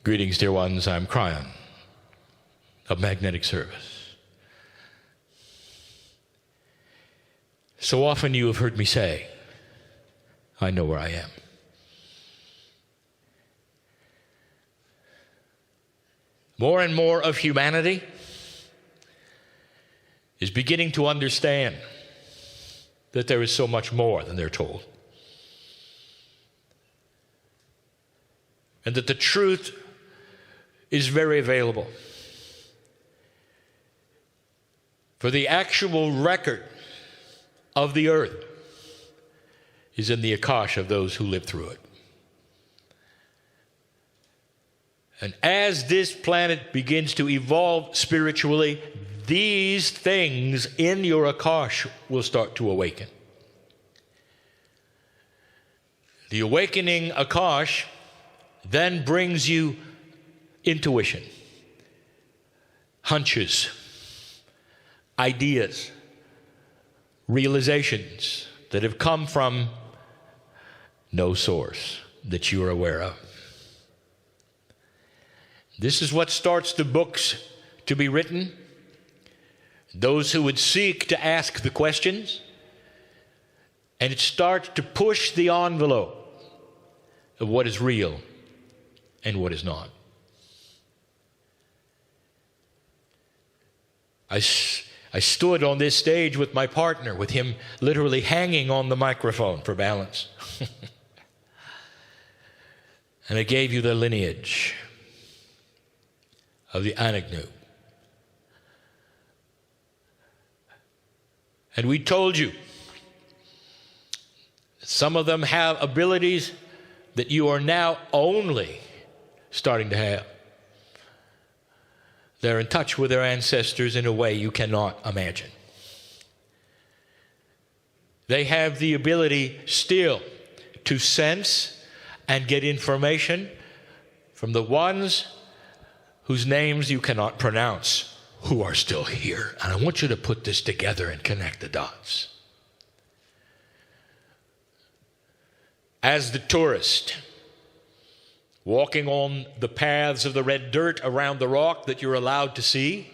Greetings, dear ones. I'm Kryon of Magnetic Service. So often you have heard me say, I know where I am. More and more of humanity is beginning to understand that there is so much more than they're told. And that the truth is very available. For the actual record of the earth is in the Akash of those who lived through it. And as this planet begins to evolve spiritually, these things in your Akash will start to awaken. The awakening Akash then brings you intuition, hunches, ideas, realizations that have come from no source that you are aware of. This is what starts the books to be written. Those who would seek to ask the questions, and it starts to push the envelope of what is real and what is not. I stood on this stage with my partner, with him literally hanging on the microphone for balance. And I gave you the lineage of the Anagnu. And we told you some of them have abilities that you are now only starting to have. They're in touch with their ancestors in a way you cannot imagine. They have the ability still to sense and get information from the ones whose names you cannot pronounce, who are still here. And I want you to put this together and connect the dots. As the tourist, walking on the paths of the red dirt around the rock that you're allowed to see,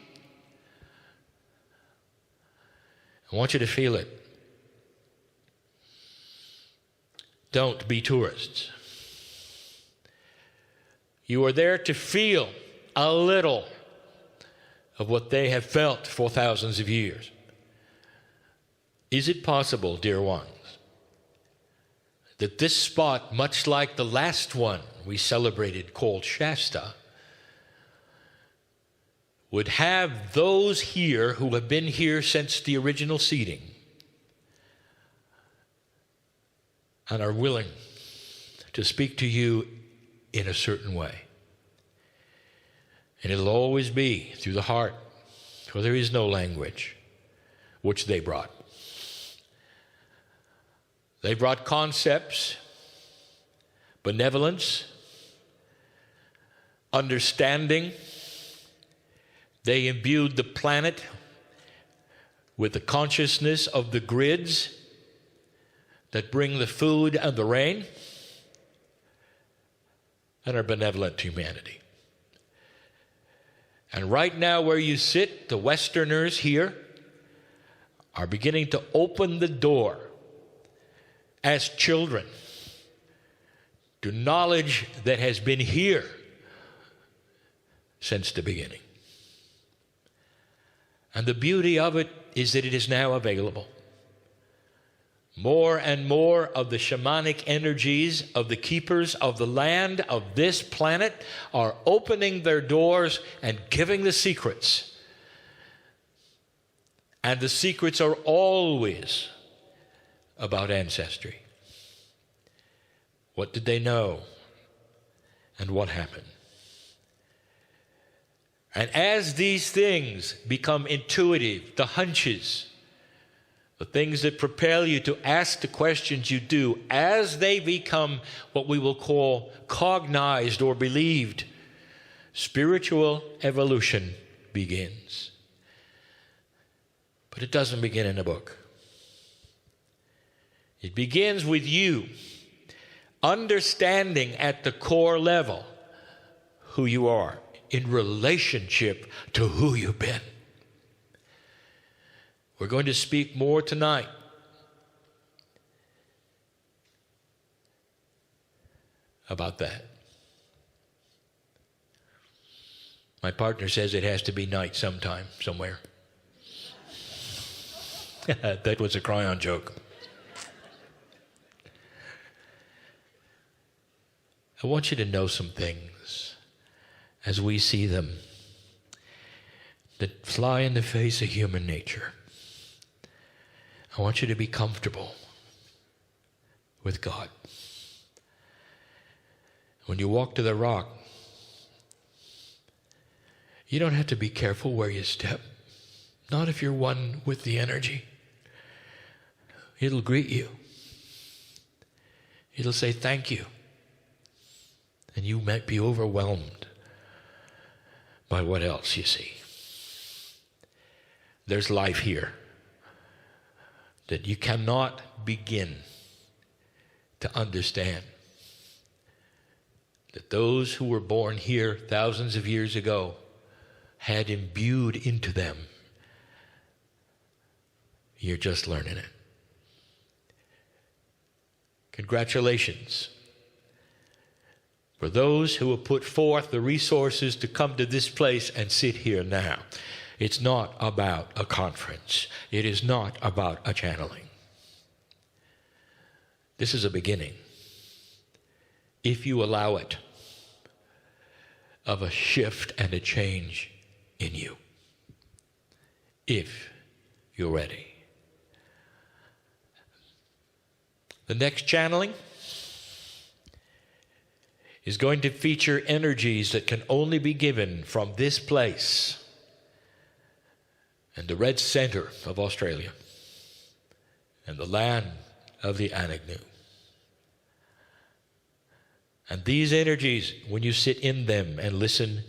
I want you to feel it. Don't be tourists. You are there to feel a little of what they have felt for thousands of years. Is it possible, dear ones, that this spot, much like the last one we celebrated called Shasta, would have those here who have been here since the original seeding and are willing to speak to you in a certain way? And it'll always be through the heart, for there is no language, which they brought. They brought concepts, benevolence, understanding. They imbued the planet with the consciousness of the grids that bring the food and the rain and are benevolent to humanity. And right now where you sit, the Westerners here are beginning to open the door as children to knowledge that has been here since the beginning. And the beauty of it is that it is now available. More and more of the shamanic energies of the keepers of the land of this planet are opening their doors and giving the secrets. And the secrets are always about ancestry. What did they know? And what happened? And as these things become intuitive, the hunches, the things that propel you to ask the questions you do, as they become what we will call cognized or believed, spiritual evolution begins. But it doesn't begin in a book. It begins with you understanding at the core level who you are in relationship to who you've been. We're going to speak more tonight about that. My partner says it has to be night sometime, somewhere. That was a Kryon joke. I want you to know some things as we see them that fly in the face of human nature. I want you to be comfortable with God. When you walk to the rock, you don't have to be careful where you step. Not if you're one with the energy. It'll greet you. It'll say thank you. And you might be overwhelmed by what else you see. There's life here that you cannot begin to understand. That those who were born here thousands of years ago had imbued into them. You're just learning it. Congratulations for those who have put forth the resources to come to this place and sit here now. It's not about a conference. It is not about a channeling. This is a beginning, if you allow it, of a shift and a change in you. If you're ready. The next channeling is going to feature energies that can only be given from this place and the red center of Australia and the land of the Anagnu. And these energies, when you sit in them and listen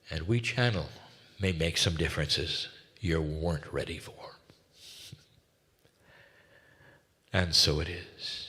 and we channel, may make some differences you weren't ready for. And so it is.